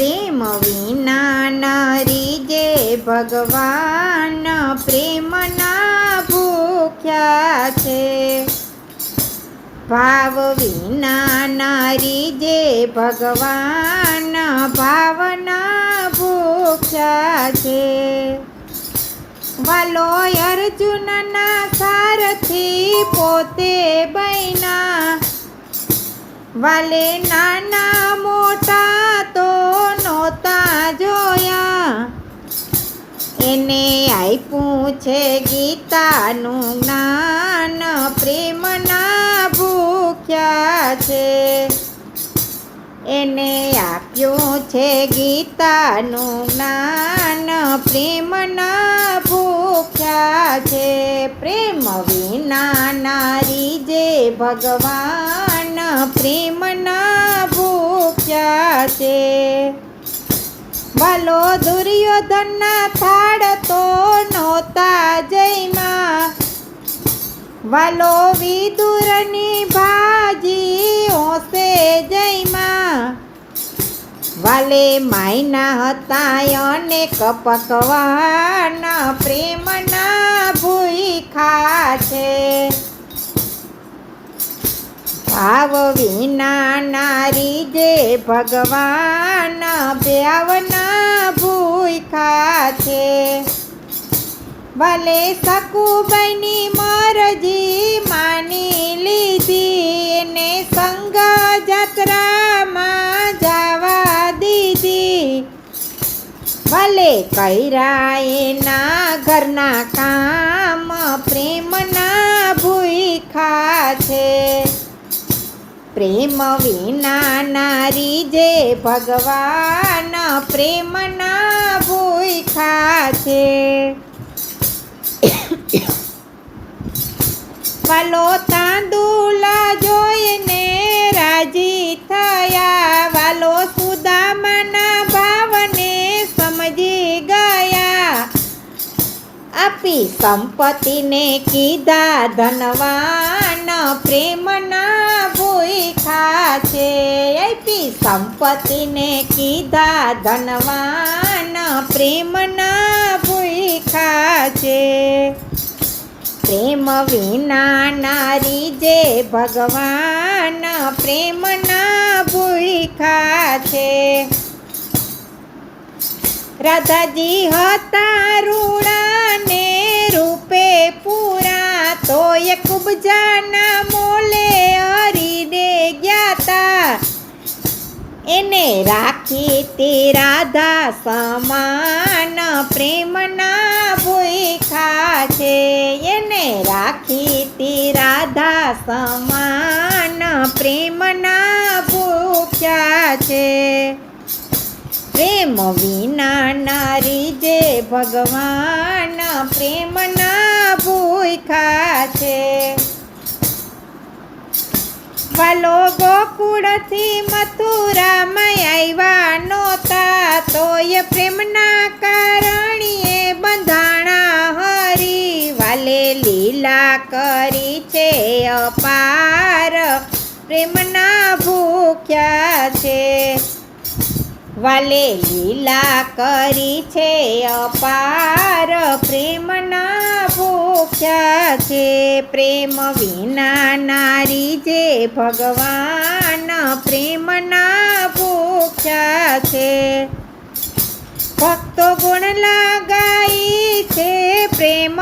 પ્રેમ વિના નરી જે ભગવાન પ્રેમના ભૂખ્યા છે. ભાવ વિના નરી જે ભગવાન ભાવના ભૂખ્યા છે. વાલો અર્જુનના સારથી પોતે બન્યા, વાલે નાના મોટા તો નહોતા જોયા. એને આપ્યું છે ગીતાનું જ્ઞાન પ્રેમના ભૂખ્યા છે. એને આપ્યું છે ગીતાનું જ્ઞાન પ્રેમના ભૂખ્યા છે. પ્રેમ વિના નારી જે ભગવાન પ્રેમના ભૂખ્યા છે. વાલો દુર્યોધનના થાળ તો નહોતા જયમાં, વાલો વિદુરની ભાજી હોશે જયમાં. વાલે માયના હતા અનેક પકવાન પ્રેમના ભૂખ્યા છે. ભાવ વિના નારી જે ભગવાન ભાવના ભૂખ્યા છે. ભલે સકુબાઈની મરજી માની લીધી, એને સંગ જાત્રામાં જવા દીધી. ભલે કર્યા એના ઘરના કામ પ્રેમના ભૂખ્યા છે. પ્રેમ વિના નારી જે ભગવાન પ્રેમના ભૂખ્યા છે. વાલો તાંદુલા જોઈને રાજી થયા, વાલો સુદામાના ભાવને સમજી ગયા. આપી સંપત્તિને કીધા ધનવાન પ્રેમના ભૂખ્યા છે. આપી સંપત્તિને કીધા ધનવાન પ્રેમના ભૂખ્યા છે. પ્રેમ વિના નારી જે ભગવાન પ્રેમના ભૂખ્યા છે. રાધાજી હતા રૂડા ને રૂપે પૂરા, તોય કુબજાના મોલે હરીને ગ્યાતા. એને રાખી તે રાધા સમાન પ્રેમના ભૂખ્યા છે. એને રાખી તે રાધા સમાન પ્રેમના ભૂખ્યા છે. પ્રેમ વિના નારી જે ભગવાન પ્રેમના ભૂખ્યા છે. વાલો ગોકુળથી મથુરામાં આવ્યા નહોતા, તોય પ્રેમના કારણીએ બંધાણા હરી. વાલે લીલા કરી છે અપાર પ્રેમના ભૂખ્યા છે. વાલે લીલા કરી છે અપાર પ્રેમના ભૂખ્યા છે. પ્રેમ વિના નારી જે ભગવાન પ્રેમના ભૂખ્યા છે. ભક્તો ગુણ લગાઈ છે પ્રેમ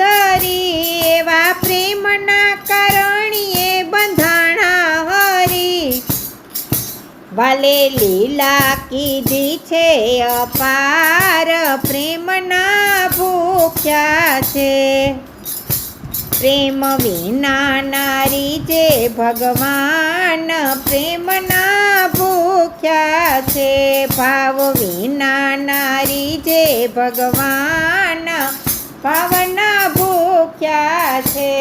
ધરી, એવા પ્રેમના કારણીએ બંધાણા હરી. વાલે લીલા કીધી છે અપાર પ્રેમના ભૂખ્યા છે. પ્રેમ વિના નારી જે ભગવાન પ્રેમના ભૂખ્યા છે. ભાવ વિના નારી જે ભગવાન ભાવના ભૂખ્યા છે.